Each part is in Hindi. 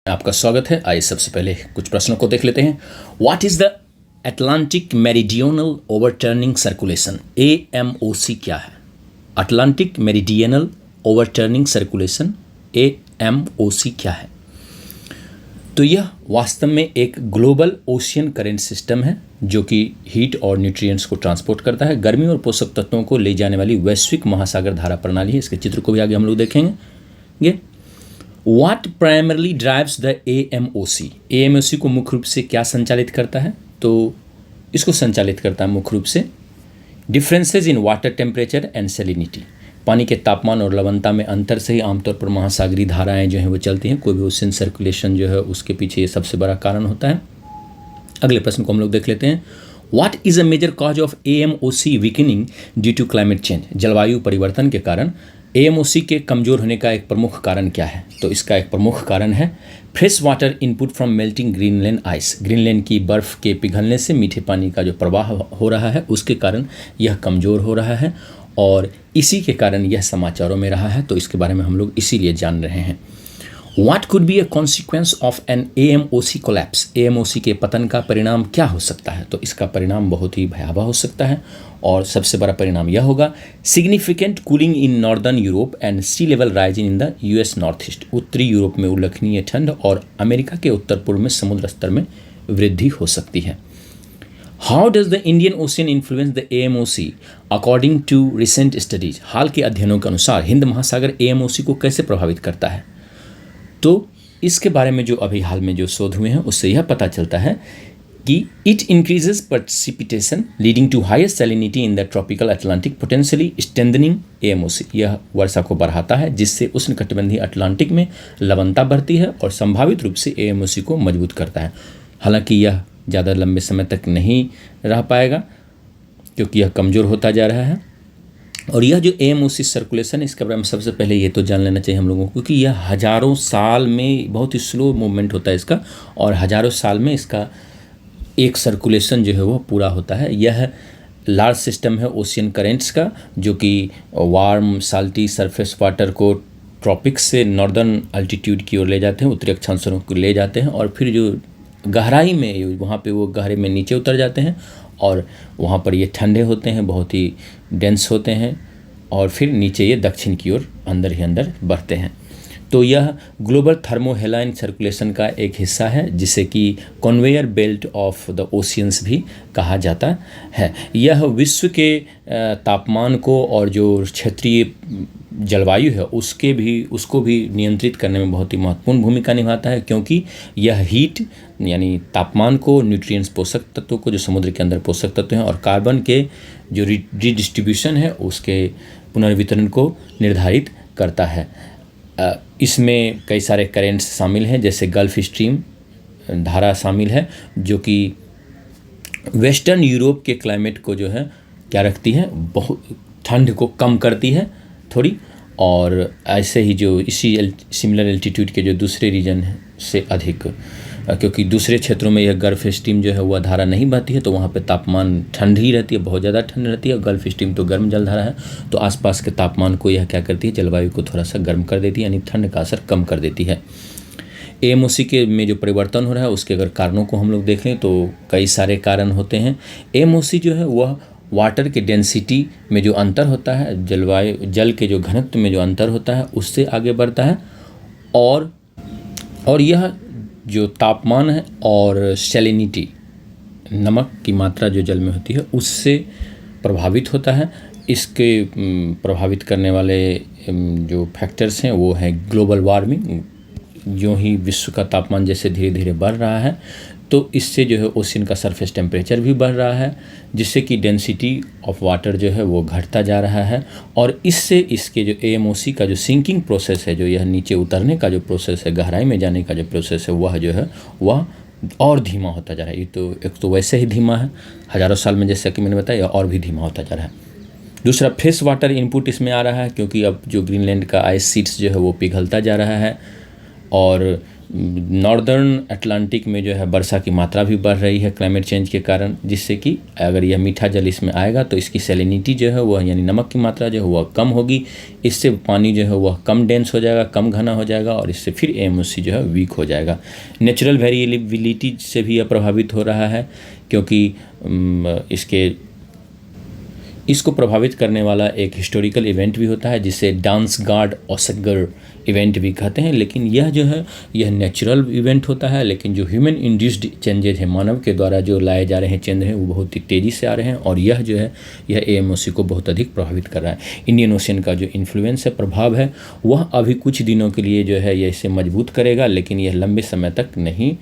आपका स्वागत है। आइए सबसे पहले कुछ प्रश्नों को देख लेते हैं। What is the Atlantic meridional overturning circulation? AMOC क्या है? Atlantic meridional overturning circulation AMOC क्या है? तो यह वास्तव में एक ग्लोबल ओशियन करंट सिस्टम है जो कि हीट और न्यूट्रिएंट्स को ट्रांसपोर्ट करता है। गर्मी और पोषक तत्वों को ले जाने वाली वैश्विक महासागर धारा प्रणाली है। इसके चित्र को भी आगे हम लोग देखेंगे। What primarily drives the AMOC? AMOC को मुख्य रूप से क्या संचालित करता है? तो इसको संचालित करता है मुख्य रूप से differences in water temperature and salinity. पानी के तापमान और लवणता में अंतर से ही आमतौर पर महासागरीय धाराएं जो हैं वो चलती हैं। कोई भी ओशन सर्कुलेशन जो है उसके पीछे ये सबसे बड़ा कारण होता है। अगले प्रश्न को हम लोग देख लेते हैं। What is a major cause of AMOC weakening due to climate change? जलवायु परिवर्तन के कारण AMOC के कमज़ोर होने का एक प्रमुख कारण क्या है? तो इसका एक प्रमुख कारण है fresh water input from melting Greenland ice. Greenland की बर्फ़ के पिघलने से मीठे पानी का जो प्रवाह हो रहा है उसके कारण यह कमज़ोर हो रहा है और इसी के कारण यह समाचारों में रहा है। तो इसके बारे में हम लोग इसीलिए जान रहे हैं। What could be a consequence of an AMOC collapse? AMOC के पतन का परिणाम क्या हो सकता है? तो इसका परिणाम बहुत ही भयावह हो सकता है और सबसे बड़ा परिणाम यह होगा significant cooling in northern Europe and sea level rising in the US north east. उत्तरी यूरोप में उल्लेखनीय ठंड और अमेरिका के उत्तर पूर्व में समुद्र स्तर में वृद्धि हो सकती है। How does the Indian Ocean influence the AMOC according to recent studies? हाल के अध्ययनों के अनुसार हिंद महासागर AMOC को कैसे प्रभावित करता है? तो इसके बारे में जो अभी हाल में जो शोध हुए हैं उससे यह पता चलता है कि it increases precipitation leading to higher salinity in the tropical Atlantic potentially strengthening AMOC। यह वर्षा को बढ़ाता है जिससे उष्णकटिबंधीय अटलांटिक में लवणता बढ़ती है और संभावित रूप से AMOC को मजबूत करता है। हालांकि यह ज़्यादा लंबे समय तक नहीं रह पाएगा क्योंकि यह कमज़ोर होता जा रहा है। और यह जो AMOC सर्कुलेशन है इसके बारे में सबसे पहले ये तो जान लेना चाहिए हम लोगों को कि यह हज़ारों साल में बहुत ही स्लो मूवमेंट होता है इसका और हज़ारों साल में इसका एक सर्कुलेशन जो है वो पूरा होता है। यह लार्ज सिस्टम है ओशियन करेंट्स का जो कि वार्म साल्टी सरफेस वाटर को ट्रॉपिक्स से नॉर्दर्न अल्टीट्यूड की ओर ले जाते हैं, उत्तरी अक्षांशों को ले जाते हैं और फिर जो गहराई में वहाँ पे वो गहरे में नीचे उतर जाते हैं और वहाँ पर ये ठंडे होते हैं, बहुत ही डेंस होते हैं और फिर नीचे ये दक्षिण की ओर अंदर ही अंदर बढ़ते हैं। तो यह ग्लोबल थर्मोहेलाइन सर्कुलेशन का एक हिस्सा है जिसे कि conveyor belt of the oceans भी कहा जाता है। यह विश्व के तापमान को और जो क्षेत्रीय जलवायु है उसको भी नियंत्रित करने में बहुत ही महत्वपूर्ण भूमिका निभाता है क्योंकि यह हीट यानी तापमान को, न्यूट्रिएंट्स पोषक तत्वों को जो समुद्र के अंदर पोषक तत्व हैं और कार्बन के जो रिडिस्ट्रीब्यूशन है उसके पुनर्वितरण को निर्धारित करता है। इसमें कई सारे करेंट्स शामिल हैं जैसे गल्फ स्ट्रीम धारा शामिल है जो कि वेस्टर्न यूरोप के क्लाइमेट को जो है क्या रखती है, बहुत ठंड को कम करती है थोड़ी। और ऐसे ही जो इसी सिमिलर एल्टीट्यूड के जो दूसरे रीजन से अधिक, क्योंकि दूसरे क्षेत्रों में यह गल्फ स्ट्रीम जो है वह धारा नहीं बहती है तो वहाँ पे तापमान ठंड ही रहती है, बहुत ज़्यादा ठंड रहती है। गल्फ स्ट्रीम तो गर्म जल धारा है तो आसपास के तापमान को यह क्या करती है, जलवायु को थोड़ा सा गर्म कर देती है यानी ठंड का असर कम कर देती है। AMOC के में जो परिवर्तन हो रहा है उसके अगर कारणों को हम लोग देख लें तो कई सारे कारण होते हैं। AMOC जो है वह वाटर के डेंसिटी में जो अंतर होता है, जल के जो घनत्व में जो अंतर होता है उससे आगे बढ़ता है और यह जो तापमान है और सैलिनिटी नमक की मात्रा जो जल में होती है उससे प्रभावित होता है। इसके प्रभावित करने वाले जो फैक्टर्स हैं वो हैं ग्लोबल वार्मिंग। जो ही विश्व का तापमान जैसे धीरे धीरे बढ़ रहा है तो इससे जो है ओशियन का सरफेस टेम्परेचर भी बढ़ रहा है जिससे कि डेंसिटी ऑफ वाटर जो है वो घटता जा रहा है और इससे इसके जो AMOC का जो सिंकिंग प्रोसेस है, जो यह नीचे उतरने का जो प्रोसेस है, गहराई में जाने का जो प्रोसेस है वह जो है वह और धीमा होता जा रहा है। ये तो एक तो वैसे ही धीमा है, हज़ारों साल में जैसा कि मैंने बताया और भी धीमा होता जा रहा है। दूसरा फ्रेश वाटर इनपुट इसमें आ रहा है क्योंकि अब जो ग्रीनलैंड का आइस शीट्स जो है वो पिघलता जा रहा है और नॉर्दर्न अटलांटिक में जो है वर्षा की मात्रा भी बढ़ रही है क्लाइमेट चेंज के कारण, जिससे कि अगर यह मीठा जल इसमें आएगा तो इसकी सैलिनिटी जो है वह यानी नमक की मात्रा जो है वह कम होगी। इससे पानी जो है वह कम डेंस हो जाएगा, कम घना हो जाएगा और इससे फिर एएमओसी जो है वीक हो जाएगा। नेचुरल वेरिएबिलिटी से भी यह प्रभावित हो रहा है, क्योंकि इसको प्रभावित करने वाला एक हिस्टोरिकल इवेंट भी होता है जिसे डांसगार्ड ओसगर इवेंट भी कहते हैं। लेकिन यह जो है यह नेचुरल इवेंट होता है, लेकिन जो ह्यूमन इंड्यूस्ड चेंजेज हैं, मानव के द्वारा जो लाए जा रहे हैं चेंज हैं, वो बहुत ही तेज़ी से आ रहे हैं और यह जो है यह एएमओसी को बहुत अधिक प्रभावित कर रहा है। इंडियन ओशियन का जो इन्फ्लुएंस है, प्रभाव है, वह अभी कुछ दिनों के लिए जो है यह इसे मजबूत करेगा, लेकिन यह लंबे समय तक नहीं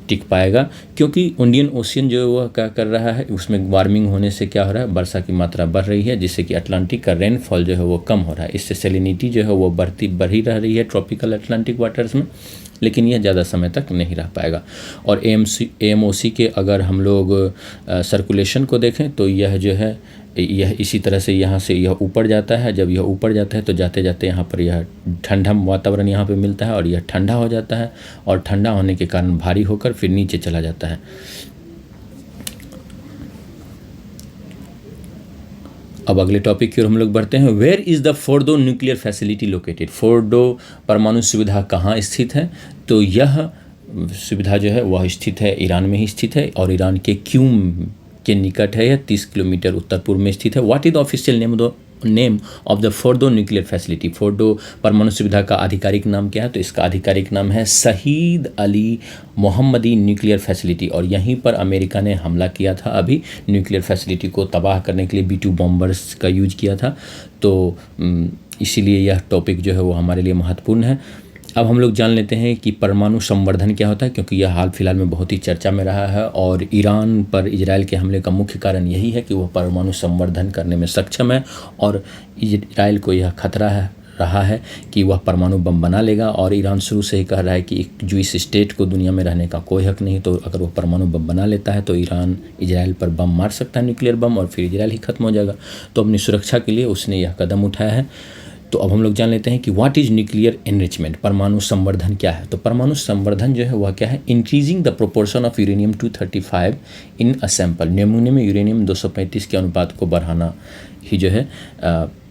टिक पाएगा, क्योंकि इंडियन ओशियन जो वह क्या कर रहा है, उसमें वार्मिंग होने से क्या हो रहा है, वर्षा की मात्रा बढ़ रही है, जिससे कि अटलांटिक का रेनफॉल जो है वो कम हो रहा है। इससे सैलिनिटी जो है वो बढ़ी रह रही है ट्रॉपिकल अटलांटिक वाटर्स में, लेकिन यह ज़्यादा समय तक नहीं रह पाएगा। और एएमओसी के अगर हम लोग सर्कुलेशन को देखें तो यह जो है यह इसी तरह से यहाँ से यह ऊपर जाता है। जब यह ऊपर जाता है तो जाते जाते यहाँ पर यह ठंडा वातावरण यहाँ पे मिलता है और यह ठंडा हो जाता है और ठंडा होने के कारण भारी होकर फिर नीचे चला जाता है। अब अगले टॉपिक की ओर हम लोग बढ़ते हैं। Where is the Fordow nuclear facility located? Fordow परमाणु सुविधा कहाँ स्थित है? तो यह सुविधा जो है वह स्थित है ईरान में ही स्थित है और ईरान के क्यूम के निकट है। यह 30 किलोमीटर उत्तर पूर्व में स्थित है। What is the official name of the Fordow nuclear facility? Fordow परमाणु सुविधा का आधिकारिक नाम क्या है? तो इसका आधिकारिक नाम है शहीद अली मोहम्मदी न्यूक्लियर फैसिलिटी और यहीं पर अमेरिका ने हमला किया था अभी न्यूक्लियर फैसिलिटी को तबाह करने के लिए B-2 बॉम्बर्स का यूज किया था। तो इसीलिए यह टॉपिक जो है वो हमारे लिए महत्वपूर्ण है। अब हम लोग जान लेते हैं कि परमाणु संवर्धन क्या होता है, क्योंकि यह हाल फिलहाल में बहुत ही चर्चा में रहा है और ईरान पर इजराइल के हमले का मुख्य कारण यही है कि वह परमाणु संवर्धन करने में सक्षम है और इजराइल को यह खतरा रहा है कि वह परमाणु बम बना लेगा। और ईरान शुरू से ही कह रहा है कि एक जूइश स्टेट को दुनिया में रहने का कोई हक नहीं, तो अगर वह परमाणु बम बना लेता है तो ईरान इजराइल पर बम मार सकता है, न्यूक्लियर बम, और फिर इजराइल ही खत्म हो जाएगा। तो अपनी सुरक्षा के लिए उसने यह कदम उठाया है। तो अब हम लोग जान लेते हैं कि व्हाट इज़ न्यूक्लियर एनरिचमेंट? परमाणु संवर्धन क्या है? तो परमाणु संवर्धन जो है वह क्या है? Increasing the proportion of uranium 235 in a sample. नमूने में यूरेनियम 235 के अनुपात को बढ़ाना ही जो है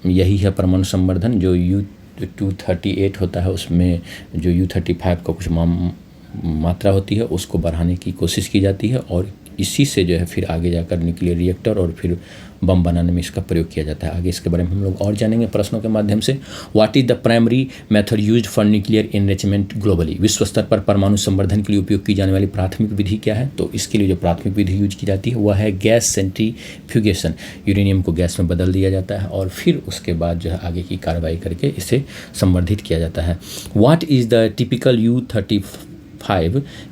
यही है परमाणु संवर्धन। जो U-238 होता है उसमें जो U-35 का कुछ मात्रा होती है उसको बढ़ाने की कोशिश की जाती है और इसी से जो है फिर आगे जाकर न्यूक्लियर रिएक्टर और फिर बम बनाने में इसका प्रयोग किया जाता है। आगे इसके बारे में हम लोग और जानेंगे प्रश्नों के माध्यम से। What is the primary method used for nuclear enrichment globally? विश्व स्तर पर परमाणु संवर्धन के लिए उपयोग की जाने वाली प्राथमिक विधि क्या है? तो इसके लिए जो प्राथमिक विधि यूज की जाती है वह है गैस सेंट्रीफ्यूगेशन। यूरेनियम को गैस में बदल दिया जाता है और फिर उसके बाद जो है आगे की कार्रवाई करके इसे संवर्धित किया जाता है। What is the typical U-35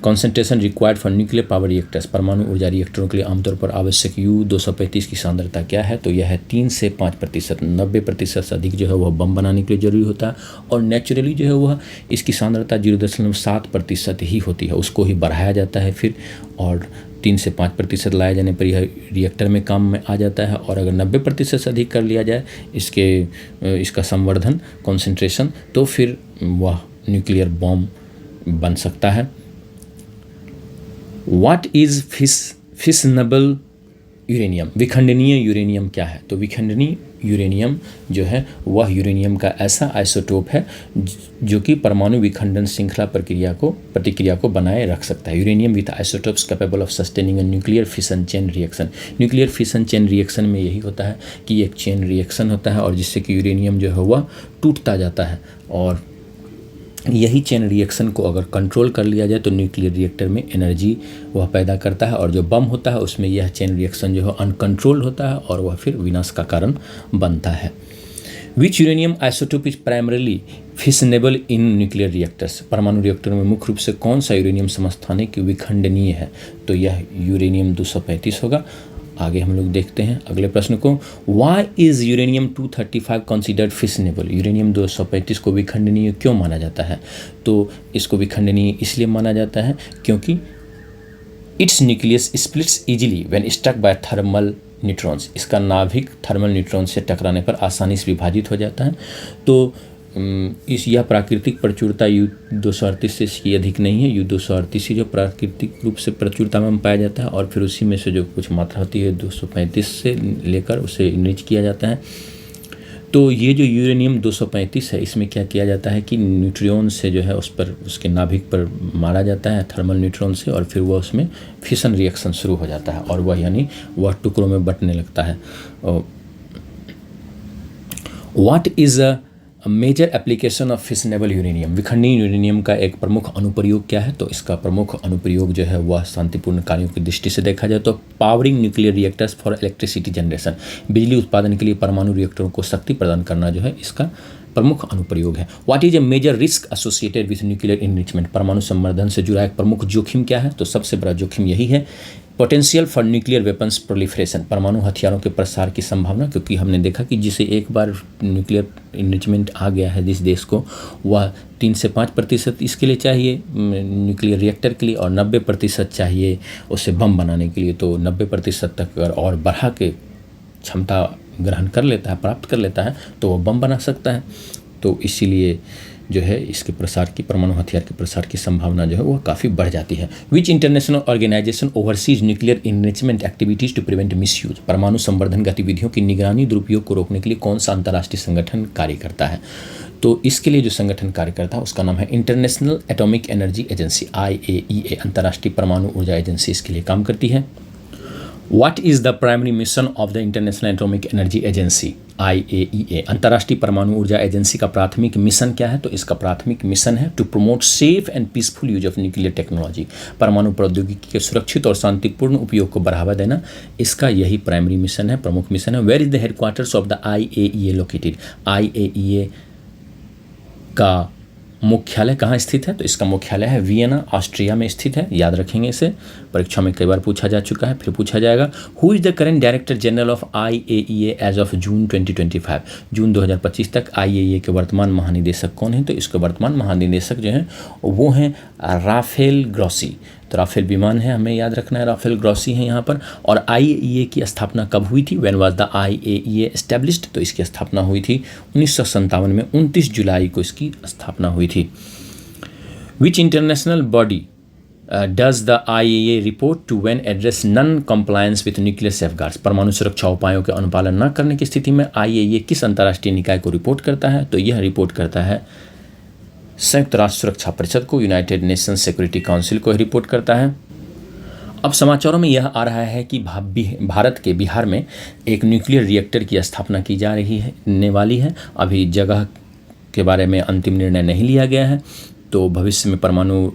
concentration required for nuclear power reactors? परमाणु ऊर्जा रिएक्टरों के लिए आमतौर पर आवश्यक U-235 की सांद्रता क्या है? तो यह है 3 से 5%। 90% से अधिक जो है वह बम बनाने के लिए जरूरी होता है और नेचुरली जो है वह इसकी सांद्रता 0.7% ही होती है, उसको ही बढ़ाया जाता है फिर, और 3 से 5% लाए जाने पर यह रिएक्टर में काम में आ जाता है। और अगर 90% से अधिक कर लिया जाए इसका संवर्धन कॉन्सेंट्रेशन, तो फिर वह न्यूक्लियर बॉम्ब बन सकता है। What is fissionable uranium? विखंडनीय यूरेनियम क्या है? तो विखंडनीय यूरेनियम जो है वह यूरेनियम का ऐसा आइसोटोप है जो कि परमाणु विखंडन श्रृंखला प्रतिक्रिया को बनाए रख सकता है। Uranium with isotopes capable of sustaining a nuclear fission chain reaction. Nuclear fission chain reaction में यही होता है कि एक चेन रिएक्शन होता है और जिससे कि यूरेनियम जो है वह टूटता जाता है और यही चेन रिएक्शन को अगर कंट्रोल कर लिया जाए तो न्यूक्लियर रिएक्टर में एनर्जी वह पैदा करता है और जो बम होता है उसमें यह चेन रिएक्शन जो है अनकंट्रोल होता है और वह फिर विनाश का कारण बनता है। Which uranium isotope is primarily fissionable in nuclear reactors? परमाणु रिएक्टरों में मुख्य रूप से कौन सा यूरेनियम समस्थानिक विखंडनीय है? तो यह यूरेनियम 235 होगा। आगे हम लोग देखते हैं अगले प्रश्न को। Why is uranium 235 considered fissionable? Uranium 235 को विखंडनीय क्यों माना जाता है? तो इसको विखंडनीय इसलिए माना जाता है क्योंकि its nucleus splits easily when struck by thermal neutrons. इसका नाभिक थर्मल न्यूट्रॉन से टकराने पर आसानी से विभाजित हो जाता है। तो इस यह प्राकृतिक प्रचुरता U-238 से इसकी अधिक नहीं है। U-238 ही जो प्राकृतिक रूप से प्रचुरता में पाया जाता है और फिर उसी में से जो कुछ मात्रा होती है 235 से लेकर उसे इनरिच किया जाता है। तो ये जो यूरेनियम 235 है, इसमें क्या किया जाता है कि न्यूट्रियन से जो है उस पर, उसके नाभिक पर मारा जाता है थर्मल न्यूट्रॉन से, और फिर वह उसमें फिशन रिएक्शन शुरू हो जाता है और वह यानी वह टुकड़ों में बंटने लगता है। What is a major application of fissionable uranium? विखंडनीय यूरेनियम का एक प्रमुख अनुप्रयोग क्या है? तो इसका प्रमुख अनुप्रयोग जो है वह शांतिपूर्ण कार्यों की दृष्टि से देखा जाए तो powering nuclear reactors for electricity generation, बिजली उत्पादन के लिए परमाणु रिएक्टरों को शक्ति प्रदान करना जो है इसका प्रमुख अनुप्रयोग है। What is a major risk associated with nuclear enrichment? परमाणु संवर्धन से जुड़ा एक प्रमुख जोखिम क्या है? तो सबसे बड़ा जोखिम यही है, potential for nuclear weapons proliferation, परमाणु हथियारों के प्रसार की संभावना, क्योंकि हमने देखा कि जिसे एक बार न्यूक्लियर इनरिचमेंट आ गया है जिस देश को, वह 3 से 5% इसके लिए चाहिए न्यूक्लियर रिएक्टर के लिए और 90% चाहिए उसे बम बनाने के लिए। तो 90% तक अगर और बढ़ा के क्षमता ग्रहण कर लेता है, प्राप्त कर लेता है, तो वो बम बना सकता है। तो इसीलिए जो है इसके प्रसार की, परमाणु हथियार के प्रसार की संभावना जो है वो काफ़ी बढ़ जाती है। Which international organisation oversees nuclear enrichment activities to prevent misuse? परमाणु संवर्धन गतिविधियों की निगरानी, दुरुपयोग को रोकने के लिए कौन सा अंतर्राष्ट्रीय संगठन कार्य करता है? तो इसके लिए जो संगठन कार्य करता है उसका नाम है international atomic energy agency, IAEA, अंतर्राष्ट्रीय परमाणु ऊर्जा एजेंसी इसके लिए काम करती है। What is the primary mission of the International Atomic Energy Agency, IAEA? अंतर्राष्ट्रीय परमाणु ऊर्जा एजेंसी का प्राथमिक मिशन क्या है? तो इसका प्राथमिक मिशन है to promote safe and peaceful use of nuclear technology, परमाणु प्रौद्योगिकी के सुरक्षित और शांतिपूर्ण उपयोग को बढ़ावा देना, इसका यही प्राइमरी मिशन है, प्रमुख मिशन है। Where is the headquarters of the IAEA located? IAEA का मुख्यालय कहाँ स्थित है? तो इसका मुख्यालय है वियना, ऑस्ट्रिया में स्थित है। याद रखेंगे इसे, परीक्षा में कई बार पूछा जा चुका है, फिर पूछा जाएगा। Who is the current director general of IAEA as of June 2025? जून 2025 तक IAEA के वर्तमान महानिदेशक कौन हैं? तो इसके वर्तमान महानिदेशक जो हैं वो हैं राफेल ग्रॉसी। तो राफेल विमान है, हमें याद रखना है, राफेल ग्रॉसी हैं यहाँ पर। और IAEA की स्थापना कब हुई थी? When was the IAEA established? तो इसकी स्थापना हुई थी 1957 में, 29 जुलाई को इसकी स्थापना हुई थी। Which international body does the IAEA report to when address non compliance with nuclear safeguards? परमाणु सुरक्षा उपायों के अनुपालन न करने की स्थिति में IAEA किस अंतर्राष्ट्रीय निकाय को रिपोर्ट करता है? तो यह रिपोर्ट करता है संयुक्त राष्ट्र सुरक्षा परिषद को, यूनाइटेड नेशंस सिक्योरिटी काउंसिल को रिपोर्ट करता है। अब समाचारों में यह आ रहा है कि भारत के बिहार में एक न्यूक्लियर रिएक्टर की स्थापना की जा रही है, ने वाली है। अभी जगह के बारे में अंतिम निर्णय नहीं लिया गया है। तो भविष्य में परमाणु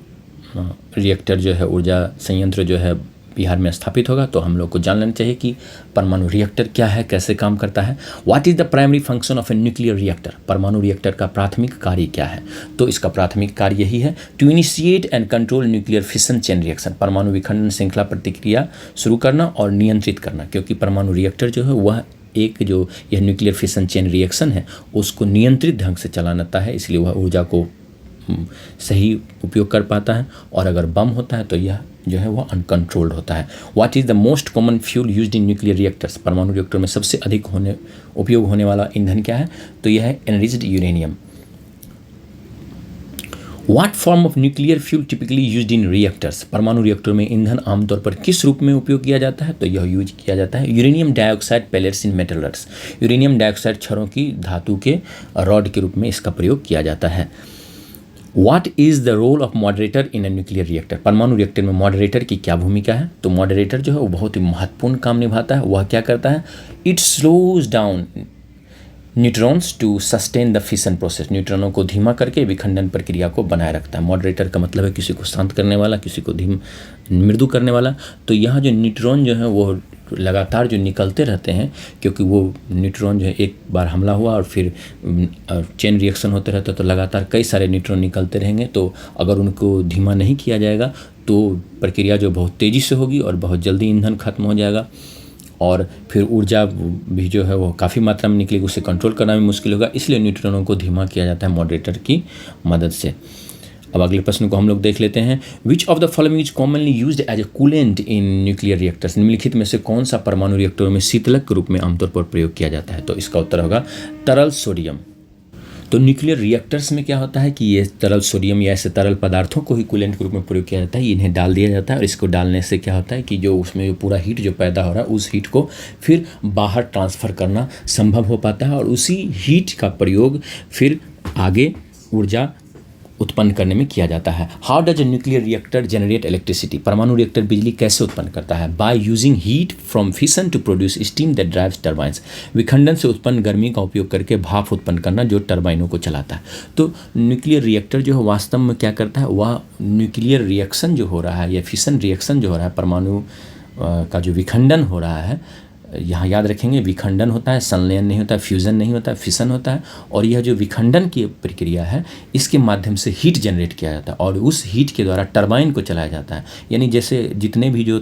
रिएक्टर जो है, ऊर्जा संयंत्र जो है बिहार में स्थापित होगा। तो हम लोग को जान लेना चाहिए कि परमाणु रिएक्टर क्या है, कैसे काम करता है। What is the primary function of A nuclear reactor? परमाणु रिएक्टर का प्राथमिक कार्य क्या है? तो इसका प्राथमिक कार्य यही है, to initiate and control nuclear fission chain reaction, परमाणु विखंडन श्रृंखला प्रतिक्रिया शुरू करना और नियंत्रित करना। क्योंकि परमाणु रिएक्टर जो है वह एक जो यह न्यूक्लियर फिशन चेन रिएक्शन है उसको नियंत्रित ढंग से चलाता है, इसलिए वह ऊर्जा को सही उपयोग कर पाता है। और अगर बम होता है तो यह जो है वो अनकंट्रोल्ड होता है। What is the most common fuel used in nuclear reactors? परमाणु रिएक्टर में सबसे अधिक उपयोग होने वाला ईंधन क्या है? तो यह है enriched uranium. What form of nuclear fuel typically used in reactors? परमाणु रिएक्टर में ईंधन आमतौर पर किस रूप में उपयोग किया जाता है? तो यह यूज किया जाता है यूरेनियम डाइऑक्साइड पेलेट्स इन मेटल रॉड्स, यूरेनियम डाइऑक्साइड छड़ों की धातु के रॉड के रूप में इसका प्रयोग किया जाता है। What is the role of moderator in a nuclear reactor? परमाणु रिएक्टर में मॉडरेटर की क्या भूमिका है? तो मॉडरेटर जो है वो बहुत ही महत्वपूर्ण काम निभाता है। वह क्या करता है? It slows down neutrons to sustain the fission process, न्यूट्रॉनों को धीमा करके विखंडन प्रक्रिया को बनाए रखता है। मॉडरेटर का मतलब है किसी को शांत करने वाला, किसी को मृदु करने वाला। तो यहाँ जो न्यूट्रॉन जो है वो लगातार जो निकलते रहते हैं, क्योंकि वो न्यूट्रॉन जो है एक बार हमला हुआ और फिर चेन रिएक्शन होते रहते, तो लगातार कई सारे न्यूट्रॉन निकलते रहेंगे। तो अगर उनको धीमा नहीं किया जाएगा तो प्रक्रिया जो बहुत तेज़ी से होगी और बहुत जल्दी ईंधन खत्म हो जाएगा और फिर ऊर्जा भी जो है वो काफ़ी मात्रा में निकलेगी, उसे कंट्रोल करना भी मुश्किल होगा। इसलिए न्यूट्रॉनों को धीमा किया जाता है मॉडरेटर की मदद से। अब अगले प्रश्न को हम लोग देख लेते हैं। Which of the following is commonly used as a coolant in nuclear reactors? निम्नलिखित में से कौन सा परमाणु रिएक्टरों में शीतलक के रूप में आमतौर पर प्रयोग किया जाता है? तो इसका उत्तर होगा तरल सोडियम। तो न्यूक्लियर रिएक्टर्स में क्या होता है कि ये तरल सोडियम या ऐसे तरल पदार्थों को ही कूलेंट के रूप में प्रयोग किया जाता है, इन्हें डाल दिया जाता है और इसको डालने से क्या होता है कि जो उसमें जो पूरा हीट जो पैदा हो रहा है उस हीट को फिर बाहर ट्रांसफ़र करना संभव हो पाता है और उसी हीट का प्रयोग फिर आगे ऊर्जा उत्पन्न करने में किया जाता है। How does a nuclear reactor generate electricity? परमाणु रिएक्टर बिजली कैसे उत्पन्न करता है? By using heat from fission to produce steam that drives turbines. विखंडन से उत्पन्न गर्मी का उपयोग करके भाप उत्पन्न करना जो टर्बाइनों को चलाता है। तो न्यूक्लियर रिएक्टर जो है वास्तव में क्या करता है, वह न्यूक्लियर रिएक्शन जो हो रहा है या फिशन रिएक्शन जो हो रहा है, परमाणु का जो विखंडन हो रहा है, यहाँ याद रखेंगे विखंडन होता है, संलयन नहीं होता है, फ्यूज़न नहीं होता है, फिशन होता है। और यह जो विखंडन की प्रक्रिया है इसके माध्यम से हीट जनरेट किया जाता है और उस हीट के द्वारा टरबाइन को चलाया जाता है। यानी जैसे जितने भी जो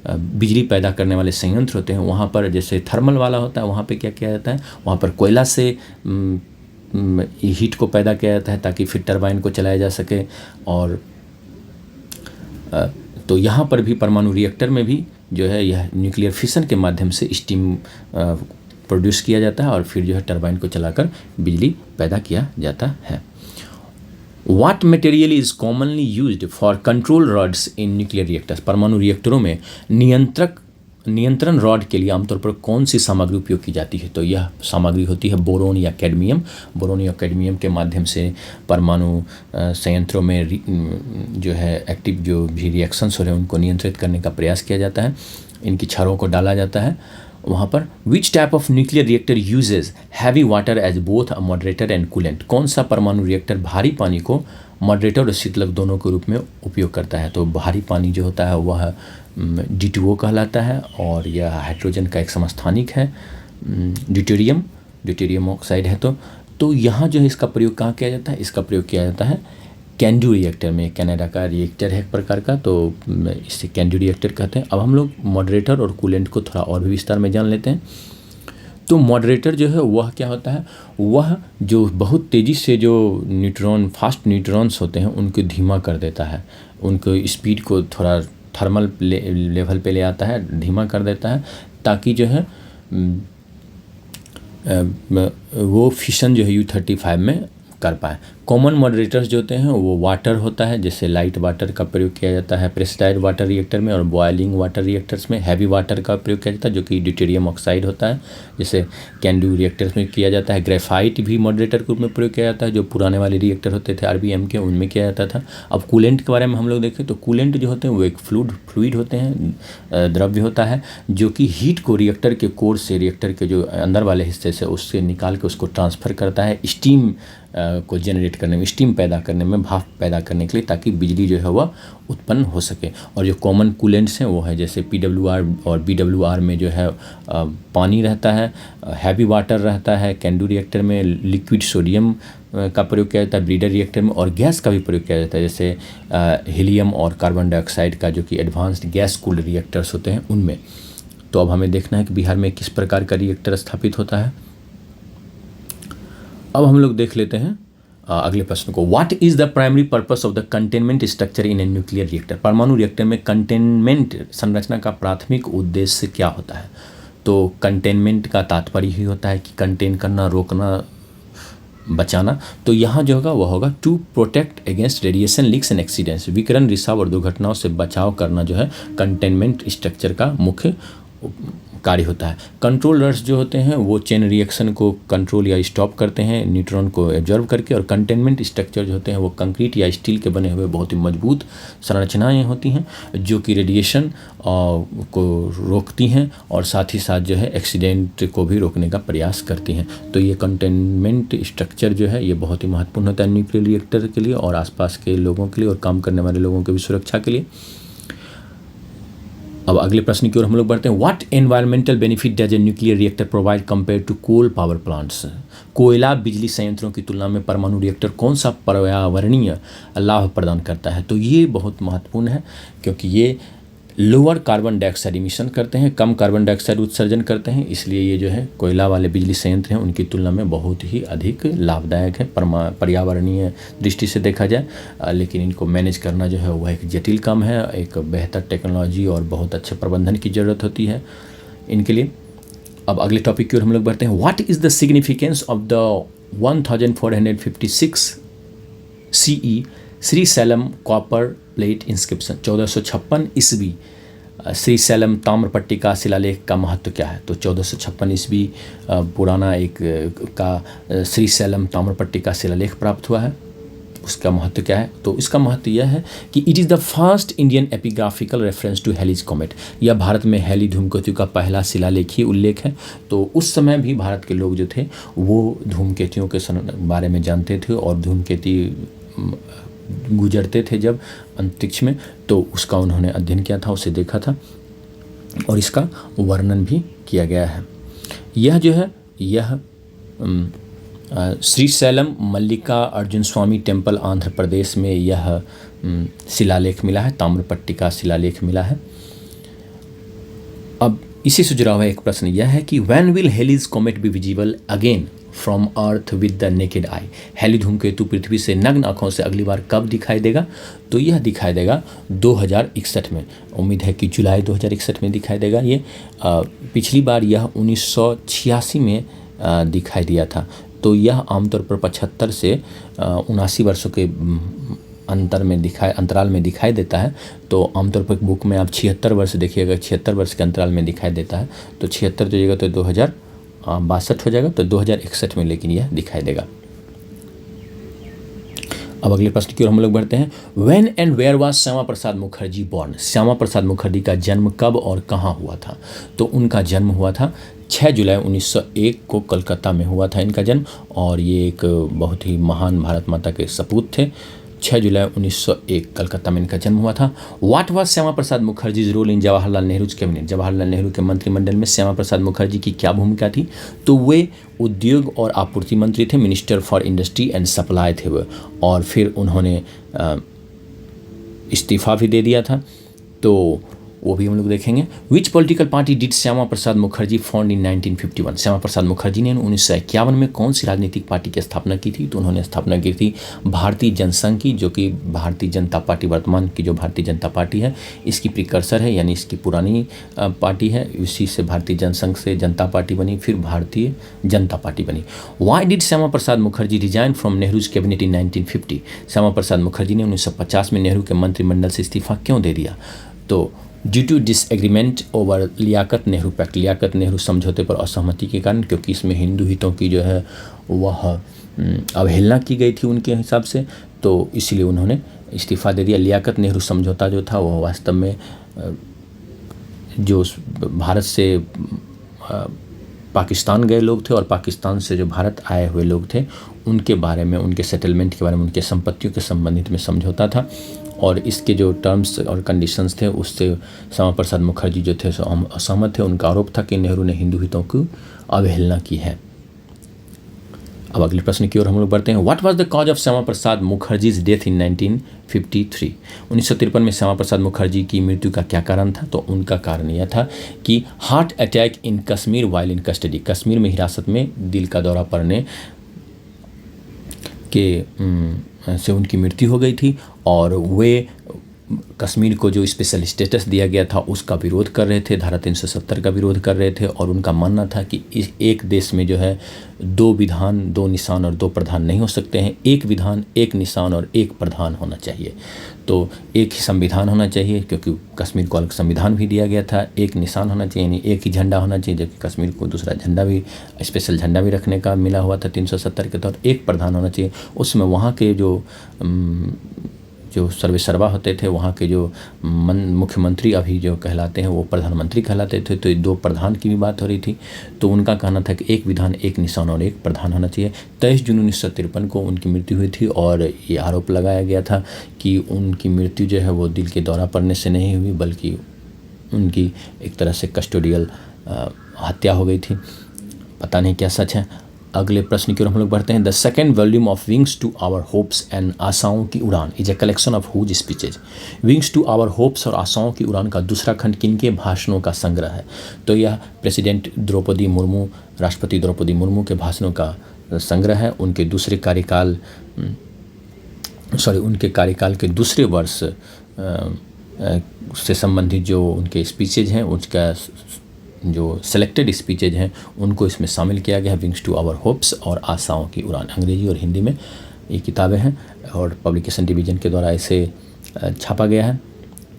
बिजली पैदा करने वाले संयंत्र होते हैं वहाँ पर जैसे थर्मल वाला होता है, वहाँ पे क्या किया जाता है, वहाँ पर कोयला से हीट को पैदा किया जाता है ताकि फिर टरबाइन को चलाया जा सके। और तो यहाँ पर भी परमाणु रिएक्टर में भी जो है यह न्यूक्लियर फिशन के माध्यम से स्टीम प्रोड्यूस किया जाता है और फिर जो है टरबाइन को चलाकर बिजली पैदा किया जाता है। What material is commonly used for control rods in nuclear reactors? परमाणु रिएक्टरों में नियंत्रण रॉड के लिए आमतौर पर कौन सी सामग्री उपयोग की जाती है? तो यह सामग्री होती है बोरोन या कैडमियम। बोरोन या कैडमियम के माध्यम से परमाणु संयंत्रों में जो है एक्टिव जो भी रिएक्शंस हो रहे हैं उनको नियंत्रित करने का प्रयास किया जाता है, इनकी छड़ों को डाला जाता है वहाँ पर। Which type of nuclear reactor uses heavy water as both a moderator and coolant? कौन सा परमाणु रिएक्टर भारी पानी को मॉडरेटर और शीतलक दोनों के रूप में उपयोग करता है? तो भारी पानी जो होता है वह D2O कहलाता है और यह हाइड्रोजन का एक समस्थानिक है, ड्यूटेरियम ऑक्साइड है। तो यहाँ जो है इसका प्रयोग कहाँ किया जाता है? इसका प्रयोग किया जाता है कैंडू रिएक्टर में। कनाडा का रिएक्टर है एक प्रकार का, तो इसे कैंडू रिएक्टर कहते हैं। अब हम लोग मॉडरेटर और कूलेंट को थोड़ा और भी विस्तार में जान लेते हैं। तो मॉडरेटर जो है वह क्या होता है, वह जो बहुत तेज़ी से जो फास्ट न्यूट्रॉन्स होते हैं उनको धीमा कर देता है, उनको स्पीड को थोड़ा थर्मल लेवल पे ले आता है, धीमा कर देता है ताकि जो है वो फिशन जो है U-35 में कर पाए। कॉमन मॉडरेटर्स जो होते हैं वो वाटर होता है, जैसे लाइट वाटर का प्रयोग किया जाता है प्रेशराइज्ड वाटर रिएक्टर में, और बॉयलिंग वाटर रिएक्टर्स में हैवी वाटर का प्रयोग किया जाता है जो कि ड्यूटेरियम ऑक्साइड होता है, जैसे कैंडू रिएक्टर्स में किया जाता है। ग्रेफाइट भी मॉडरेटर के रूप में प्रयोग किया जाता है, जो पुराने वाले रिएक्टर होते थे RBM के, उनमें किया जाता था। अब कूलेंट के बारे में हम लोग देखें तो कूलेंट जो होते हैं वो एक फ्लूइड होते हैं, द्रव्य होता है जो कि हीट को रिएक्टर के कोर से, रिएक्टर के जो अंदर वाले हिस्से से उससे निकाल के उसको ट्रांसफ़र करता है स्टीम को जनरेट करने में, स्टीम पैदा करने में, भाप पैदा करने के लिए, ताकि बिजली जो है वह उत्पन्न हो सके। और जो कॉमन कूलेंट्स हैं वो है जैसे PWR और BWR में जो है पानी रहता है, हैवी वाटर रहता है, कैंडू रिएक्टर में लिक्विड सोडियम का प्रयोग किया जाता है, ब्रीडर रिएक्टर में, और गैस का भी प्रयोग किया जाता है जैसे हीलियम और कार्बन डाइऑक्साइड का, जो कि एडवांस्ड गैस कूल्ड रिएक्टर्स होते हैं उनमें। तो अब हमें देखना है कि बिहार में किस प्रकार का रिएक्टर स्थापित होता है। अब हम लोग देख लेते हैं अगले प्रश्न को। What is the primary purpose of the containment structure in a nuclear reactor? परमाणु रिएक्टर में कंटेनमेंट संरचना का प्राथमिक उद्देश्य क्या होता है? तो कंटेनमेंट का तात्पर्य ही होता है कि कंटेन करना, रोकना, बचाना। तो यहाँ जो होगा वह होगा to protect against radiation leaks and accidents. विकिरण, रिसाव और दुर्घटनाओं से बचाव करना जो है कंटेनमेंट स्ट्रक्चर का मुख्य कार्य होता है। कंट्रोलर्स जो होते हैं वो चेन रिएक्शन को कंट्रोल या स्टॉप करते हैं न्यूट्रॉन को एब्जॉर्ब करके, और कंटेनमेंट स्ट्रक्चर जो होते हैं वो कंक्रीट या स्टील के बने हुए बहुत ही मजबूत संरचनाएं होती हैं जो कि रेडिएशन को रोकती हैं और साथ ही साथ जो है एक्सीडेंट को भी रोकने का प्रयास करती हैं। तो ये कंटेनमेंट स्ट्रक्चर जो है ये बहुत ही महत्वपूर्ण होता है न्यूक्लियर रिएक्टर के लिए और आसपास के लोगों के लिए और काम करने वाले लोगों की भी सुरक्षा के लिए। अब अगले प्रश्न की ओर हम लोग बढ़ते हैं। What environmental benefit does a nuclear reactor provide compare to coal power plants? कोयला बिजली संयंत्रों की तुलना में परमाणु रिएक्टर कौन सा पर्यावरणीय लाभ प्रदान करता है? तो ये बहुत महत्वपूर्ण है क्योंकि ये लोअर कार्बन डाइऑक्साइड इमिशन करते हैं, कम कार्बन डाइऑक्साइड उत्सर्जन करते हैं, इसलिए ये जो है कोयला वाले बिजली संयंत्र हैं उनकी तुलना में बहुत ही अधिक लाभदायक है पर्यावरणीय दृष्टि से देखा जाए। लेकिन इनको मैनेज करना जो है वह एक जटिल काम है, एक बेहतर टेक्नोलॉजी और बहुत अच्छे प्रबंधन की ज़रूरत होती है इनके लिए। अब अगले टॉपिक की ओर हम लोग बढ़ते हैं। What is the significance of the 1456 CE Shri slam copper plate inscription? 1456 ईस्वी श्री सैलम ताम्रपट्टी का शिलालेख का महत्व क्या है? तो 1456 ईस्वी पुराना एक का श्री सैलम ताम्रपट्टी का शिलालेख प्राप्त हुआ है। उसका महत्व क्या है? तो इसका महत्व यह है कि it is the first Indian epigraphical reference to Halley's comet. यह भारत में हेली धूमकेतु का पहला शिलालेखी उल्लेख है। तो उस समय भी भारत के लोग जो थे वो धूमकेतुओं के बारे में जानते थे और धूमकेतु गुजरते थे जब अंतरिक्ष में, तो उसका उन्होंने अध्ययन किया था, उसे देखा था और इसका वर्णन भी किया गया है। यह जो है यह श्री सैलम मल्लिका अर्जुन स्वामी टेम्पल आंध्र प्रदेश में यह शिलालेख मिला है, ताम्रपट्टी का शिलालेख मिला है। अब इसी से जुड़ा हुआ एक प्रश्न यह है कि when will Halley's comet be visible again from earth with the naked eye? Halley धूमकेतु पृथ्वी से नग्न आँखों से अगली बार कब दिखाई देगा? तो यह दिखाई देगा 2061 में। उम्मीद है कि जुलाई 2061 में दिखाई देगा। ये पिछली बार यह 1986 में दिखाई दिया था। तो यह आमतौर पर 75 से 79 वर्षों के अंतराल में दिखाई देता है। तो आमतौर पर बुक में आप 76 वर्ष देखिएगा, 76 वर्ष के अंतराल में दिखाई देता है। तो 76 जो जगह तो 2062 हो जाएगा, तो 2061 में लेकिन यह दिखाई देगा। अब अगले प्रश्न की ओर हम लोग बढ़ते हैं। When and where was Shyama Prasad Mukherjee born? Shyama Prasad Mukherjee का जन्म कब और कहाँ हुआ था? तो उनका जन्म हुआ था 6 जुलाई 1901 को कलकत्ता में हुआ था इनका जन्म, और ये एक बहुत ही महान भारत माता के सपूत थे। 6 जुलाई 1901 कलकत्ता में इनका जन्म हुआ था। What was Shyama Prasad Mukherjee role in Jawaharlal Nehru cabinet? Jawaharlal Nehru के मंत्रिमंडल में श्यामा प्रसाद मुखर्जी की क्या भूमिका थी? तो वे उद्योग और आपूर्ति मंत्री थे, minister for industry and supply थे वो, और फिर उन्होंने इस्तीफा भी दे दिया था। तो वो भी हम लोग देखेंगे। Which political party did Shyama Prasad Mukherjee found in 1951? Shyama Prasad Mukherjee ने 1951 में कौन सी राजनीतिक पार्टी की स्थापना की थी? तो उन्होंने स्थापना की थी भारतीय जनसंघ की, जो कि भारतीय जनता पार्टी, वर्तमान की जो भारतीय जनता पार्टी है इसकी प्रिकर्सर है, यानी इसकी पुरानी पार्टी है। इसी से भारतीय जनसंघ से जनता पार्टी बनी, फिर भारतीय जनता पार्टी बनी। Why did Shyama Prasad Mukherjee resign from Nehru's cabinet in 1950? Shyama Prasad Mukherjee ने 1950 में नेहरू के मंत्रिमंडल से इस्तीफा क्यों दे दिया? तो due to disagreement over Liaquat Nehru pact, Liaquat Nehru समझौते पर असहमति के कारण, क्योंकि इसमें हिंदू हितों की जो है वह अवहेलना की गई थी उनके हिसाब से, तो इसलिए उन्होंने इस्तीफा दे दिया। लियाकत नेहरू समझौता जो था वह वास्तव में जो भारत से पाकिस्तान गए लोग थे और पाकिस्तान से जो भारत आए हुए लोग थे उनके बारे में, उनके सेटलमेंट के बारे में, उनके संपत्तियों के संबंधित में समझौता था, और इसके जो टर्म्स और कंडीशंस थे उससे श्यामा प्रसाद मुखर्जी जो थे असहमत थे। उनका आरोप था कि नेहरू ने हिंदू हितों की अवहेलना की है। अब अगले प्रश्न की ओर हम लोग बढ़ते हैं। What was the cause of Shyama Prasad Mukherjee's death in 1953? 1953 में श्यामा प्रसाद मुखर्जी की मृत्यु का क्या कारण था? तो उनका कारण यह था कि heart attack in Kashmir while in custody, Kashmir में हिरासत में दिल का दौरा पड़ने के से उनकी मृत्यु हो गई थी, और वे कश्मीर को जो स्पेशल स्टेटस दिया गया था उसका विरोध कर रहे थे, धारा 370 का विरोध कर रहे थे, और उनका मानना था कि इस एक देश में जो है 2 विधान 2 निशान और 2 प्रधान नहीं हो सकते हैं, एक विधान 1 निशान और 1 प्रधान होना चाहिए। तो एक ही संविधान होना चाहिए, क्योंकि कश्मीर को अलग संविधान भी दिया गया था, एक निशान होना चाहिए, यानी एक ही झंडा होना चाहिए, जबकि कश्मीर को दूसरा झंडा भी, स्पेशल झंडा भी रखने का मिला हुआ था 370 के तौर। एक प्रधान होना चाहिए। उसमें वहाँ के जो सर्वेसर्वा होते थे, वहाँ के जो मुख्यमंत्री अभी जो कहलाते हैं वो प्रधानमंत्री कहलाते थे, तो 2 प्रधान की भी बात हो रही थी। तो उनका कहना था कि एक विधान 1 निशान और 1 प्रधान होना चाहिए। 23 जून 1953 को उनकी मृत्यु हुई थी, और ये आरोप लगाया गया था कि उनकी मृत्यु जो है वो दिल के दौरा पड़ने से नहीं हुई, बल्कि उनकी एक तरह से कस्टोडियल हत्या हो गई थी। पता नहीं क्या सच है। अगले प्रश्न की ओर हम लोग बढ़ते हैं। The second volume of wings to our hopes and आशाओं की उड़ान is a collection of whose speeches? Wings to our hopes और आशाओं की उड़ान का दूसरा खंड किनके भाषणों का संग्रह है? तो यह प्रेसिडेंट द्रौपदी मुर्मू, राष्ट्रपति द्रौपदी मुर्मू के भाषणों का संग्रह है। उनके कार्यकाल के दूसरे वर्ष से संबंधित जो उनके स्पीचेज हैं उसका जो सेलेक्टेड स्पीचेज हैं उनको इसमें शामिल किया गया है। विंग्स टू आवर होप्स और आशाओं की उड़ान, अंग्रेजी और हिंदी में ये किताबें हैं और पब्लिकेशन डिवीज़न के द्वारा इसे छापा गया है।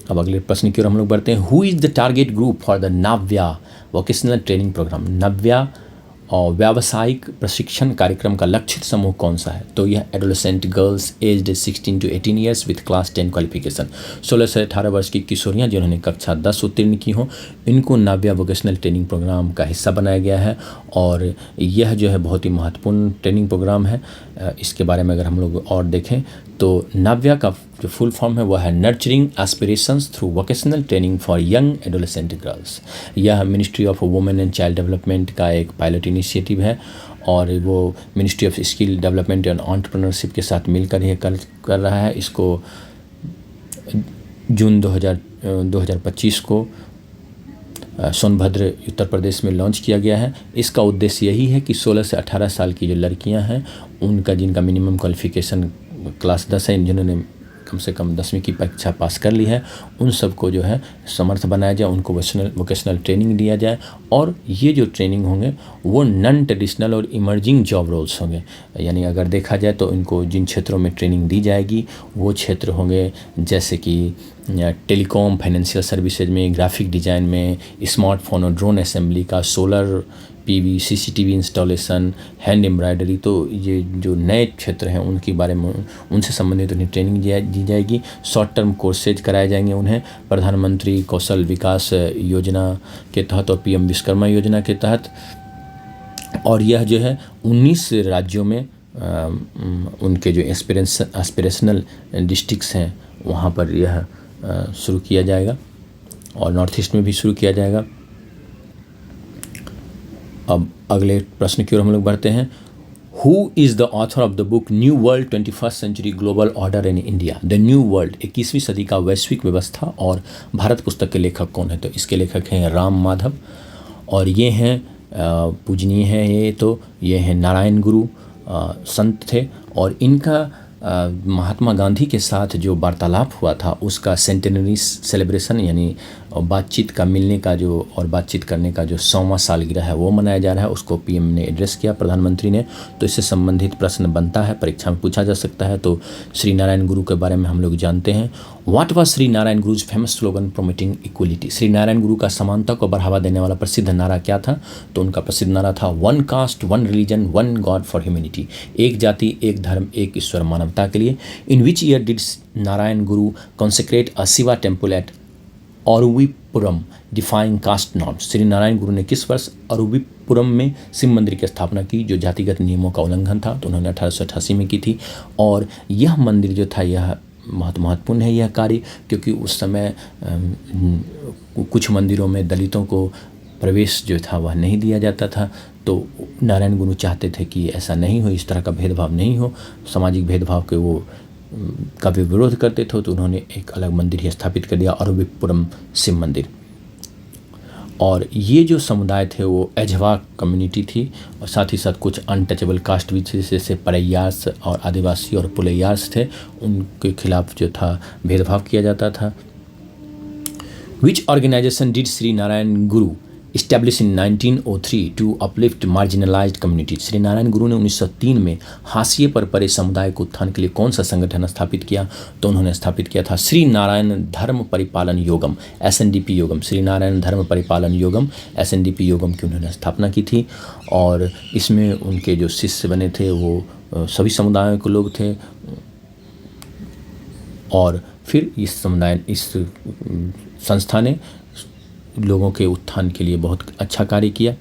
अब अगले प्रश्न की ओर हम लोग बढ़ते हैं। Who is the target group for the Navya vocational training programme? Navya और व्यावसायिक प्रशिक्षण कार्यक्रम का लक्षित समूह कौन सा है? तो यह adolescent girls aged 16 to 18 years with class 10 qualification, 16 से 18 वर्ष की किशोरियां जिन्होंने कक्षा 10 उत्तीर्ण की हों, इनको नाव्या वोकेशनल ट्रेनिंग प्रोग्राम का हिस्सा बनाया गया है। और यह जो है बहुत ही महत्वपूर्ण ट्रेनिंग प्रोग्राम है। इसके बारे में अगर हम लोग और देखें तो नाव्या का जो फुल फॉर्म है वह है nurturing aspirations through vocational training for young adolescent girls. यह ministry of women and child development का एक पायलट इनिशिएटिव है और वो ministry of skill development and entrepreneurship के साथ मिलकर यह कर रहा है। इसको जून 2025 को सोनभद्र उत्तर प्रदेश में लॉन्च किया गया है। इसका उद्देश्य यही है कि 16 से 18 साल की जो लड़कियां हैं उनका जिनका मिनिमम क्वालिफिकेशन क्लास 10 है, जिन्होंने कम से कम 10वीं की परीक्षा पास कर ली है, उन सबको जो है समर्थ बनाया जाए, उनको वोकेशनल ट्रेनिंग दिया जाए। और ये जो ट्रेनिंग होंगे वो नॉन ट्रेडिशनल और इमर्जिंग जॉब रोल्स होंगे। यानी अगर देखा जाए तो इनको जिन क्षेत्रों में ट्रेनिंग दी जाएगी वो क्षेत्र होंगे जैसे कि टेलीकॉम, फाइनेंशियल सर्विसेज में, ग्राफिक डिज़ाइन में, स्मार्टफोन और ड्रोन असेंबली का, solar PV, CCTV installation, hand embroidery. तो ये जो नए क्षेत्र हैं उनके बारे में उनसे संबंधित उन्हें ट्रेनिंग दी जाएगी। शॉर्ट टर्म कोर्सेज कराए जाएंगे उन्हें प्रधानमंत्री कौशल विकास योजना के तहत और पीएम विश्वकर्मा योजना के तहत। और यह जो है 19 राज्यों में उनके जो एस्पिरेशनल डिस्ट्रिक्ट्स हैं वहाँ पर यह शुरू किया जाएगा और नॉर्थ ईस्ट में भी शुरू किया जाएगा। अब अगले प्रश्न की ओर हम लोग बढ़ते हैं। Who is the author of the book new world 21st century global order in India? The new world 21वीं सदी का वैश्विक व्यवस्था और भारत पुस्तक के लेखक कौन है? तो इसके लेखक हैं राम माधव और ये हैं पूजनीय हैं ये हैं नारायण गुरु संत थे। और इनका महात्मा गांधी के साथ जो वार्तालाप हुआ था उसका सेंटेनरी सेलिब्रेशन यानी बातचीत का मिलने का जो और बातचीत करने का जो 100वां सालगिरह है वो मनाया जा रहा है। उसको पीएम ने एड्रेस किया, प्रधानमंत्री ने। तो इससे संबंधित प्रश्न बनता है, परीक्षा में पूछा जा सकता है। तो श्री नारायण गुरु के बारे में हम लोग जानते हैं। What was Shri Narayana Guru's famous slogan promoting equality? Shri Narayana Guru का समानता को बढ़ावा देने वाला प्रसिद्ध नारा क्या था? तो उनका प्रसिद्ध नारा था one caste one religion one god for humanity, एक जाति एक धर्म एक ईश्वर मानवता के लिए। In which year did Narayana Guru consecrate a Shiva temple at Aruvippuram defying caste norms? Shri Narayana Guru ने किस वर्ष अरुविपुरम में शिव मंदिर की स्थापना की जो जातिगत नियमों का उल्लंघन था? तो उन्होंने 1888 में की थी। और यह मंदिर जो था यह महत्वपूर्ण है यह कार्य, क्योंकि उस समय कुछ मंदिरों में दलितों को प्रवेश जो था वह नहीं दिया जाता था। तो नारायण गुरु चाहते थे कि ऐसा नहीं हो, इस तरह का भेदभाव नहीं हो, सामाजिक भेदभाव के वो का भी विरोध करते थे। तो उन्होंने एक अलग मंदिर ही स्थापित कर दिया, अरुविपुरम शिव मंदिर। और ये जो समुदाय थे वो एझवा कम्युनिटी थी और साथ ही साथ कुछ अनटचेबल कास्ट भी थे जैसे परैयास और आदिवासी और पुलैयास थे, उनके खिलाफ जो था भेदभाव किया जाता था। Which organisation did Shri Narayana Guru establish in 1903 to uplift marginalised community? Shri Narayana Guru ने 1903 में हाशिए पर पड़े समुदाय को उत्थान के लिए कौन सा संगठन स्थापित किया? तो उन्होंने स्थापित किया था श्री नारायण धर्म परिपालन योगम, SNDP योगम। श्री नारायण धर्म परिपालन योगम, SNDP योगम की उन्होंने स्थापना की थी। और इसमें उनके जो शिष्य बने थे वो सभी समुदायों के लोग थे। और फिर इस संस्था ने लोगों के उत्थान के लिए बहुत अच्छा कार्य किया।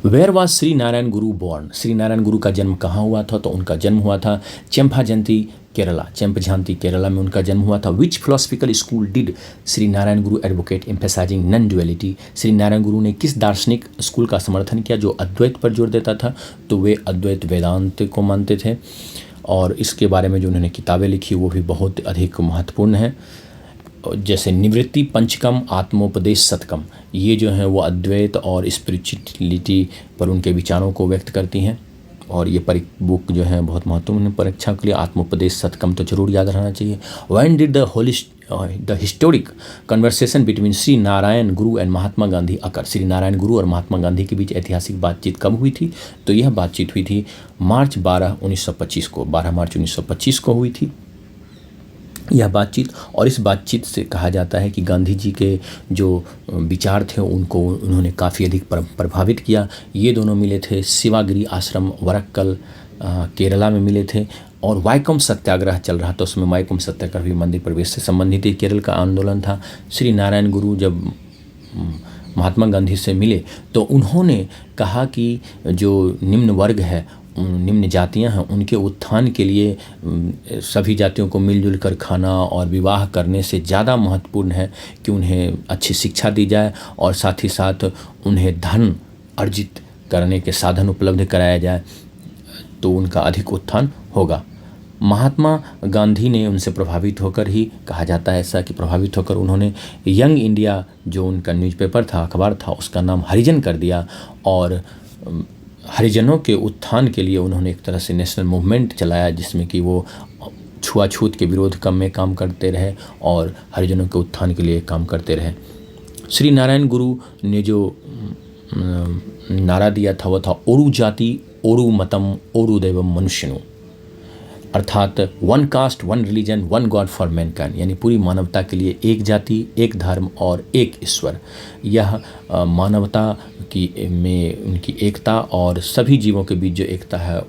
Where was Shri Narayana Guru born? Shri Narayana Guru का जन्म कहाँ हुआ था? तो उनका जन्म हुआ था चेम्पाझांती केरला, चेम्पाझांती केरला में उनका जन्म हुआ था। Which philosophical school did Shri Narayana Guru advocate emphasising non duality? Shri Narayana Guru ने किस दार्शनिक स्कूल का समर्थन किया जो अद्वैत पर जोर देता था? तो वे अद्वैत वेदांत को मानते थे। और इसके बारे में जो उन्होंने किताबें लिखी वो भी बहुत अधिक महत्वपूर्ण हैं, जैसे निवृत्ति पंचकम, आत्मोपदेश शतकम। ये जो हैं वो अद्वैत और स्पिरिचुअलिटी पर उनके विचारों को व्यक्त करती हैं। और ये बुक जो है बहुत महत्वपूर्ण परीक्षा के लिए। आत्मोपदेश शतकम तो जरूर याद रहना चाहिए। When did the the historic conversation between Shri Narayana Guru and Mahatma Gandhi अकर। श्री नारायण गुरु और महात्मा गांधी के बीच ऐतिहासिक बातचीत कब हुई थी? तो यह बातचीत हुई थी मार्च 12, 1925 को, 12 मार्च 1925 को हुई थी यह बातचीत। और इस बातचीत से कहा जाता है कि गांधी जी के जो विचार थे उनको उन्होंने काफ़ी अधिक प्रभावित किया। ये दोनों मिले थे शिवागिरी आश्रम वरक्कल केरला में मिले थे, और वाइकम सत्याग्रह चल रहा था उसमें। वाइकम सत्याग्रह भी मंदिर प्रवेश से संबंधित ही केरल का आंदोलन था। श्री नारायण गुरु जब महात्मा गांधी से मिले तो उन्होंने कहा कि जो निम्न वर्ग है, निम्न जातियां हैं, उनके उत्थान के लिए सभी जातियों को मिलजुल कर खाना और विवाह करने से ज़्यादा महत्वपूर्ण है कि उन्हें अच्छी शिक्षा दी जाए और साथ ही साथ उन्हें धन अर्जित करने के साधन उपलब्ध कराया जाए, तो उनका अधिक उत्थान होगा। महात्मा गांधी ने उनसे प्रभावित होकर ही, कहा जाता है ऐसा कि प्रभावित होकर उन्होंने यंग इंडिया जो उनका न्यूज़पेपर था, अखबार था, उसका नाम हरिजन कर दिया और हरिजनों के उत्थान के लिए उन्होंने एक तरह से नेशनल मूवमेंट चलाया, जिसमें कि वो छुआछूत के विरोध में काम करते रहे और हरिजनों के उत्थान के लिए काम करते रहे। श्री नारायण गुरु ने जो नारा दिया था वो था ओरु जाति ओरु मतम ओरु दैवम मनुष्यनु, अर्थात one caste one religion one god for Mankind, यानी पूरी मानवता के लिए एक जाति एक धर्म और एक ईश्वर। यह मानवता की में उनकी एकता और सभी जीवों के बीच जो एकता है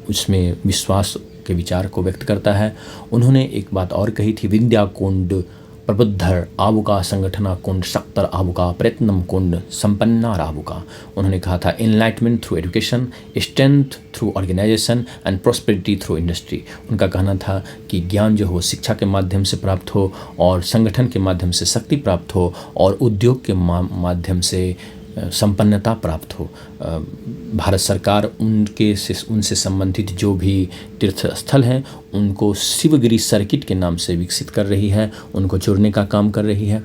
उसमें विश्वास के विचार को व्यक्त करता है। उन्होंने एक बात और कही थी, विद्या कुंड प्रबुद्धर आबुका संगठना कुंड शक्तर आबुका प्रयत्नम कुंड संपन्ना राबुका। उन्होंने कहा था enlightenment through education, strength through organisation and prosperity through industry. उनका कहना था कि ज्ञान जो हो शिक्षा के माध्यम से प्राप्त हो और संगठन के माध्यम से शक्ति प्राप्त हो और उद्योग के माध्यम से संपन्नता प्राप्त हो। भारत सरकार उनसे संबंधित जो भी तीर्थ स्थल हैं उनको शिवगिरी सर्किट के नाम से विकसित कर रही है, उनको जोड़ने का काम कर रही है।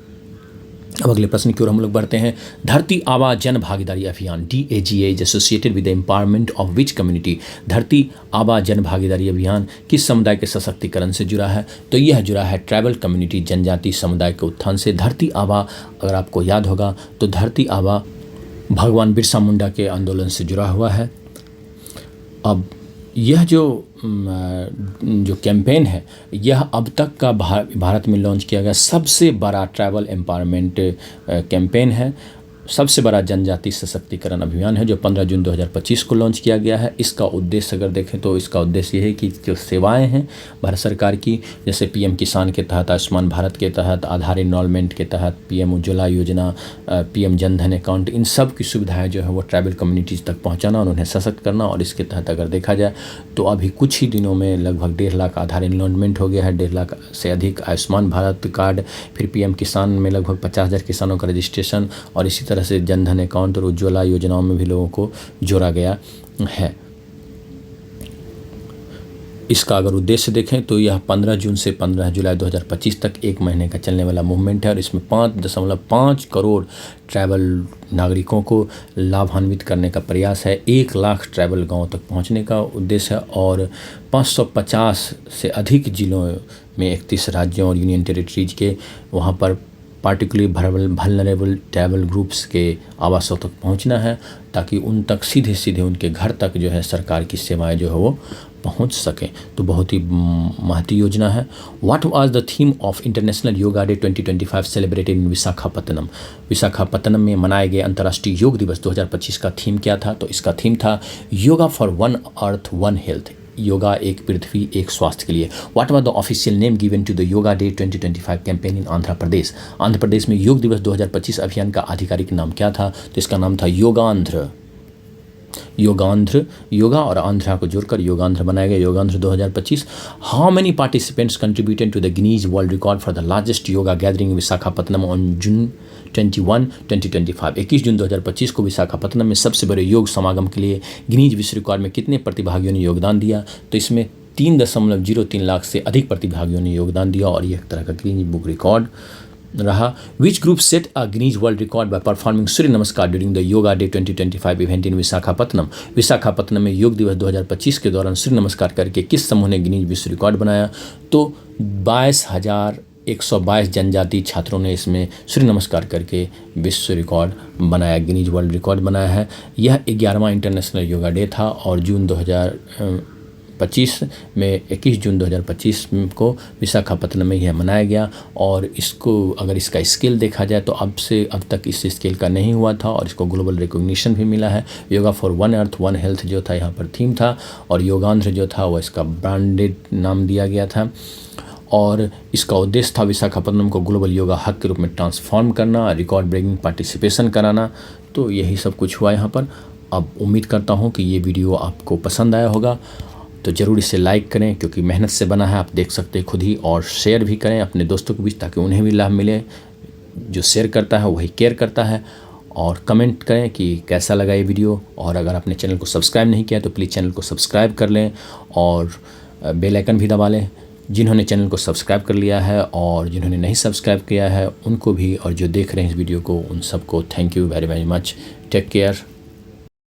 अब अगले प्रश्न की ओर हम लोग बढ़ते हैं। धरती आबा जन भागीदारी अभियान DAGA is associated with the empowerment of which community. धरती आबा जन भागीदारी अभियान किस समुदाय के सशक्तिकरण से जुड़ा है? तो यह जुड़ा है ट्राइबल कम्युनिटी जनजाति समुदाय के उत्थान से। धरती आबा, अगर आपको याद होगा तो धरती आबा भगवान बिरसा मुंडा के आंदोलन से जुड़ा हुआ है। अब यह जो कैंपेन है यह अब तक का भारत में लॉन्च किया गया सबसे बड़ा ट्राइबल एम्पावरमेंट कैंपेन है, सबसे बड़ा जनजाति सशक्तिकरण अभियान है जो 15 जून 2025 को लॉन्च किया गया है। इसका उद्देश्य अगर देखें तो इसका उद्देश्य ये है कि जो सेवाएं हैं भारत सरकार की, जैसे PM किसान के तहत, आयुष्मान भारत के तहत, आधार इनरोलमेंट के तहत, PM उज्ज्वला योजना, PM जनधन अकाउंट, इन सब की सुविधाएं जो है वो ट्राइबल कम्युनिटीज़ तक पहुँचाना और उन्हें सशक्त करना। और इसके तहत अगर देखा जाए तो अभी कुछ ही दिनों में लगभग 1.5 लाख आधार इनरोलमेंट हो गया है, 1.5 लाख से अधिक आयुष्मान भारत कार्ड, फिर PM किसान में लगभग 50,000 किसानों का रजिस्ट्रेशन, और इसी तरह से जनधन अकाउंट और उज्ज्वला योजनाओं में भी लोगों को जोड़ा गया है। इसका अगर उद्देश्य देखें तो यह 15 जून से 15 जुलाई 2025 तक 1 महीने का चलने वाला मूवमेंट है और इसमें 5.5 करोड़ ट्राइबल नागरिकों को लाभान्वित करने का प्रयास है। 1 लाख ट्राइबल गांव तक पहुंचने का उद्देश्य है और 550 से अधिक जिलों में 31 राज्यों और यूनियन टेरिटरीज के वहां पर पार्टिकुलरली वल्नरेबल ट्राइबल ग्रुप्स के आवासों तक पहुंचना है, ताकि उन तक सीधे सीधे उनके घर तक जो है सरकार की सेवाएं जो है वो पहुंच सकें। तो बहुत ही महती योजना है। What was the theme of international yoga day 2025 celebrated in Visakhapatnam. Visakhapatnam में मनाए गए अंतर्राष्ट्रीय योग दिवस 2025 का थीम क्या था? तो इसका थीम था yoga for one earth one health, yoga एक पृथ्वी एक स्वास्थ्य के लिए। What was the official name given to the yoga day 2025 campaign in Andhra Pradesh. Andhra Pradesh में योग दिवस 2025 अभियान का आधिकारिक नाम क्या था? तो इसका नाम था योगांध्र। योगांध्र, योगा और आंध्रा को जोड़कर योगांध्र बनाया गया, Yogandhra 2025। How many participants contributed to the Guinness world record for the largest yoga gathering Visakhapatnam on June 21, 2025। 21 जून 2025 को विशाखापत्तनम में सबसे बड़े योग समागम के लिए गिनीज विश्व रिकॉर्ड में कितने प्रतिभागियों ने योगदान दिया? तो इसमें 3.03 लाख से अधिक प्रतिभागियों ने योगदान दिया और यह एक तरह का गिनीज बुक रिकॉर्ड रहा। Which group set a Guinness world record by performing Surya Namaskar during the yoga day 2025 event in Visakhapatnam. Visakhapatnam में योग दिवस 2025 के दौरान सूर्य नमस्कार करके किस समूह ने गिनीज विश्व रिकॉर्ड बनाया? तो 22,000 122 जनजाति छात्रों ने इसमें सूर्य नमस्कार करके विश्व रिकॉर्ड बनाया, गिनीज वर्ल्ड रिकॉर्ड बनाया है। यह 11वां इंटरनेशनल योगा डे था और जून 2025 में 21 जून 2025 को विशाखापत्तनम में यह मनाया गया। और इसको अगर इसका स्केल देखा जाए तो अब तक इस स्केल का नहीं हुआ था और इसको ग्लोबल रिकॉग्निशन भी मिला है। Yoga for one earth one health जो था यहाँ पर थीम था और योगांध्र जो था वो इसका ब्रांडेड नाम दिया गया था। और इसका उद्देश्य था विशाखापत्तनम को ग्लोबल योगा हब के रूप में ट्रांसफॉर्म करना, रिकॉर्ड ब्रेकिंग पार्टिसिपेशन कराना। तो यही सब कुछ हुआ यहाँ पर। अब उम्मीद करता हूँ कि ये वीडियो आपको पसंद आया होगा, तो ज़रूर इसे लाइक करें क्योंकि मेहनत से बना है, आप देख सकते हैं खुद ही। और शेयर भी करें अपने दोस्तों के बीच ताकि उन्हें भी लाभ मिले। जो शेयर करता है वही केयर करता है। और कमेंट करें कि कैसा लगा ये वीडियो। और अगर आपने चैनल को सब्सक्राइब नहीं किया तो प्लीज़ चैनल को सब्सक्राइब कर लें और बेल आइकन भी दबा लें। जिन्होंने चैनल को सब्सक्राइब कर लिया है और जिन्होंने नहीं सब्सक्राइब किया है उनको भी, और जो देख रहे हैं इस वीडियो को उन सबको thank you very very much. Take care.